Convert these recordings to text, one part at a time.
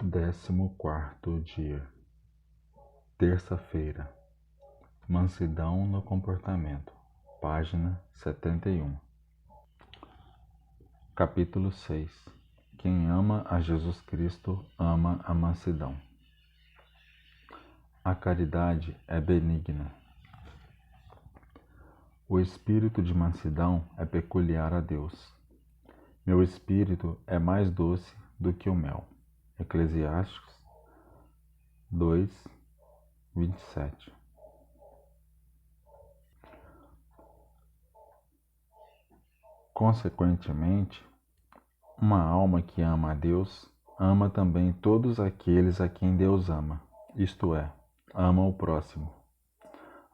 14º dia, terça-feira. Mansidão no comportamento, página 71. Capítulo 6. Quem ama a Jesus Cristo ama a mansidão. A caridade é benigna. O espírito de mansidão é peculiar a Deus. Meu espírito é mais doce do que o mel. Eclesiastes 2:27. Consequentemente, uma alma que ama a Deus ama também todos aqueles a quem Deus ama, isto é, ama o próximo.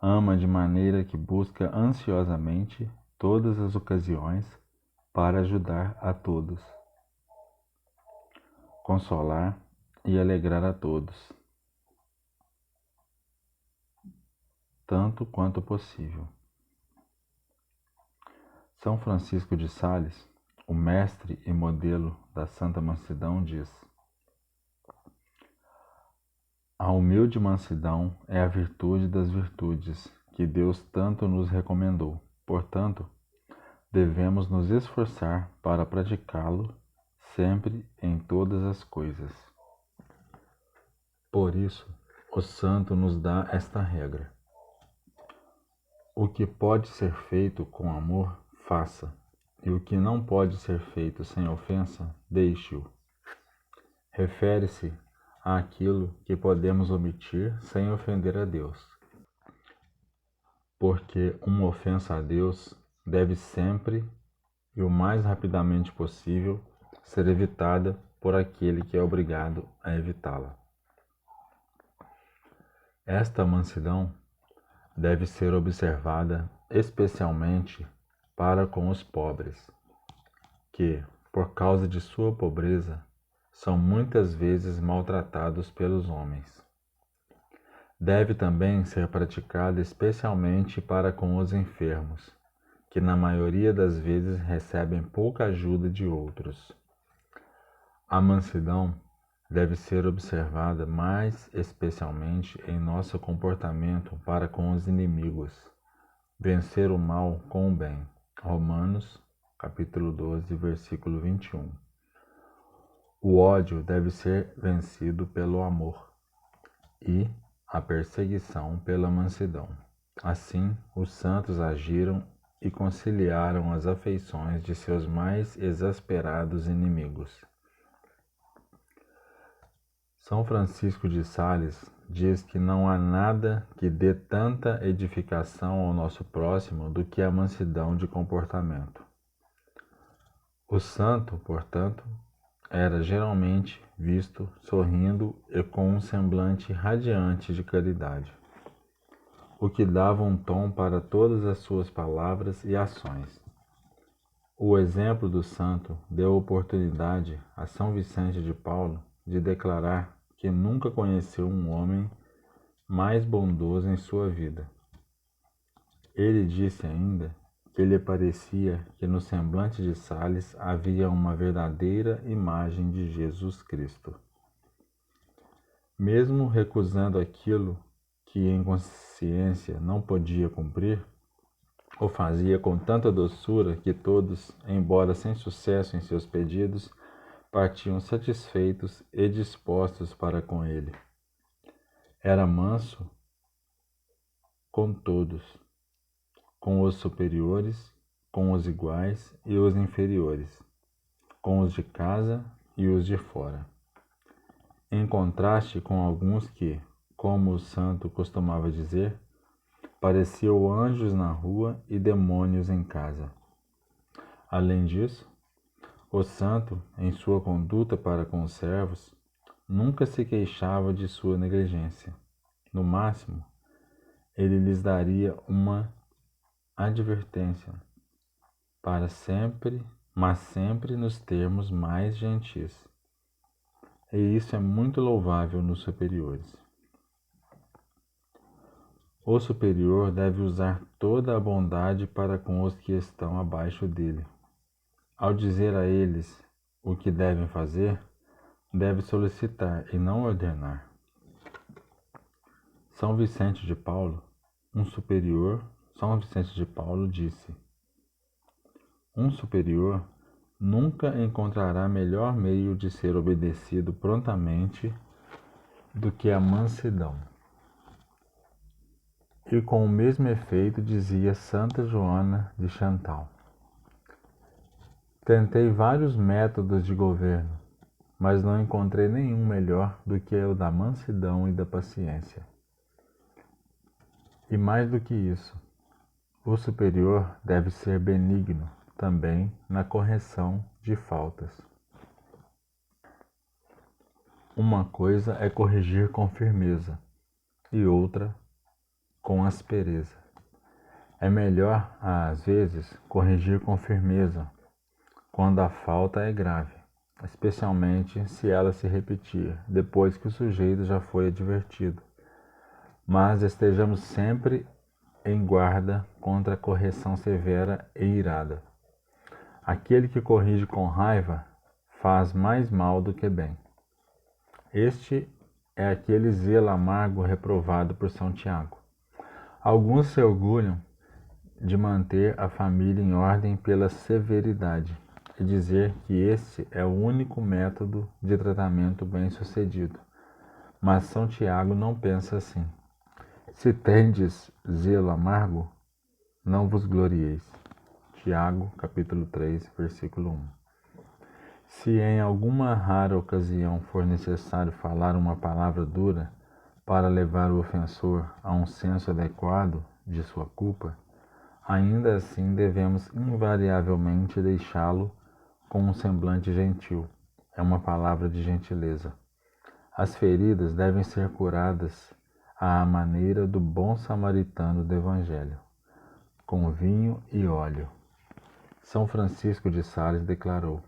Ama de maneira que busca ansiosamente todas as ocasiões para ajudar a todos, consolar e alegrar a todos, tanto quanto possível. São Francisco de Sales, o mestre e modelo da Santa Mansidão, diz: a humilde mansidão é a virtude das virtudes que Deus tanto nos recomendou. Portanto, devemos nos esforçar para praticá-lo sempre em todas as coisas. Por isso, o santo nos dá esta regra: o que pode ser feito com amor, faça, e o que não pode ser feito sem ofensa, deixe-o. Refere-se àquilo que podemos omitir sem ofender a Deus, porque uma ofensa a Deus deve sempre e o mais rapidamente possível ser evitada por aquele que é obrigado a evitá-la. Esta mansidão deve ser observada especialmente para com os pobres, que, por causa de sua pobreza, são muitas vezes maltratados pelos homens. Deve também ser praticada especialmente para com os enfermos, que na maioria das vezes recebem pouca ajuda de outros. A mansidão deve ser observada mais especialmente em nosso comportamento para com os inimigos. Vencer o mal com o bem. Romanos, capítulo 12, versículo 21. O ódio deve ser vencido pelo amor e a perseguição pela mansidão. Assim, os santos agiram e conciliaram as afeições de seus mais exasperados inimigos. São Francisco de Sales diz que não há nada que dê tanta edificação ao nosso próximo do que a mansidão de comportamento. O santo, portanto, era geralmente visto sorrindo e com um semblante radiante de caridade, o que dava um tom para todas as suas palavras e ações. O exemplo do santo deu oportunidade a São Vicente de Paulo de declarar que nunca conheceu um homem mais bondoso em sua vida. Ele disse ainda que lhe parecia que no semblante de Sales havia uma verdadeira imagem de Jesus Cristo. Mesmo recusando aquilo que em consciência não podia cumprir, o fazia com tanta doçura que todos, embora sem sucesso em seus pedidos, partiam satisfeitos e dispostos para com ele. Era manso com todos, com os superiores, com os iguais e os inferiores, com os de casa e os de fora. Em contraste com alguns que, como o santo costumava dizer, pareciam anjos na rua e demônios em casa. Além disso, o santo, em sua conduta para com os servos, nunca se queixava de sua negligência. No máximo, ele lhes daria uma advertência, para sempre, mas sempre nos termos mais gentis. E isso é muito louvável nos superiores. O superior deve usar toda a bondade para com os que estão abaixo dele. Ao dizer a eles o que devem fazer, deve solicitar e não ordenar. São Vicente de Paulo, São Vicente de Paulo disse: um superior nunca encontrará melhor meio de ser obedecido prontamente do que a mansidão. E com o mesmo efeito dizia Santa Joana de Chantal: tentei vários métodos de governo, mas não encontrei nenhum melhor do que o da mansidão e da paciência. E mais do que isso, o superior deve ser benigno também na correção de faltas. Uma coisa é corrigir com firmeza e outra com aspereza. É melhor, às vezes, corrigir com firmeza quando a falta é grave, especialmente se ela se repetir depois que o sujeito já foi advertido. Mas estejamos sempre em guarda contra a correção severa e irada. Aquele que corrige com raiva faz mais mal do que bem. Este é aquele zelo amargo reprovado por São Tiago. Alguns se orgulham de manter a família em ordem pela severidade e dizer que esse é o único método de tratamento bem-sucedido. Mas São Tiago não pensa assim. Se tendes zelo amargo, não vos glorieis. Tiago, capítulo 3, versículo 1. Se em alguma rara ocasião for necessário falar uma palavra dura para levar o ofensor a um senso adequado de sua culpa, ainda assim devemos invariavelmente deixá-lo com um semblante gentil. É uma palavra de gentileza. As feridas devem ser curadas à maneira do bom samaritano do Evangelho, com vinho e óleo. São Francisco de Sales declarou: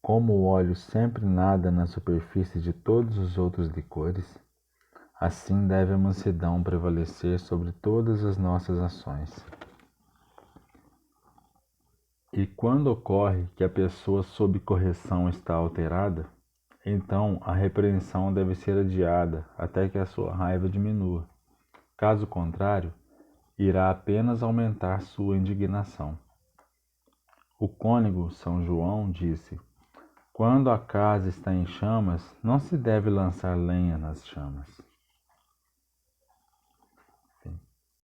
como o óleo sempre nada na superfície de todos os outros licores, assim deve a mansidão prevalecer sobre todas as nossas ações. E quando ocorre que a pessoa sob correção está alterada, então a repreensão deve ser adiada até que a sua raiva diminua. Caso contrário, irá apenas aumentar sua indignação. O cônego São João disse: quando a casa está em chamas, não se deve lançar lenha nas chamas.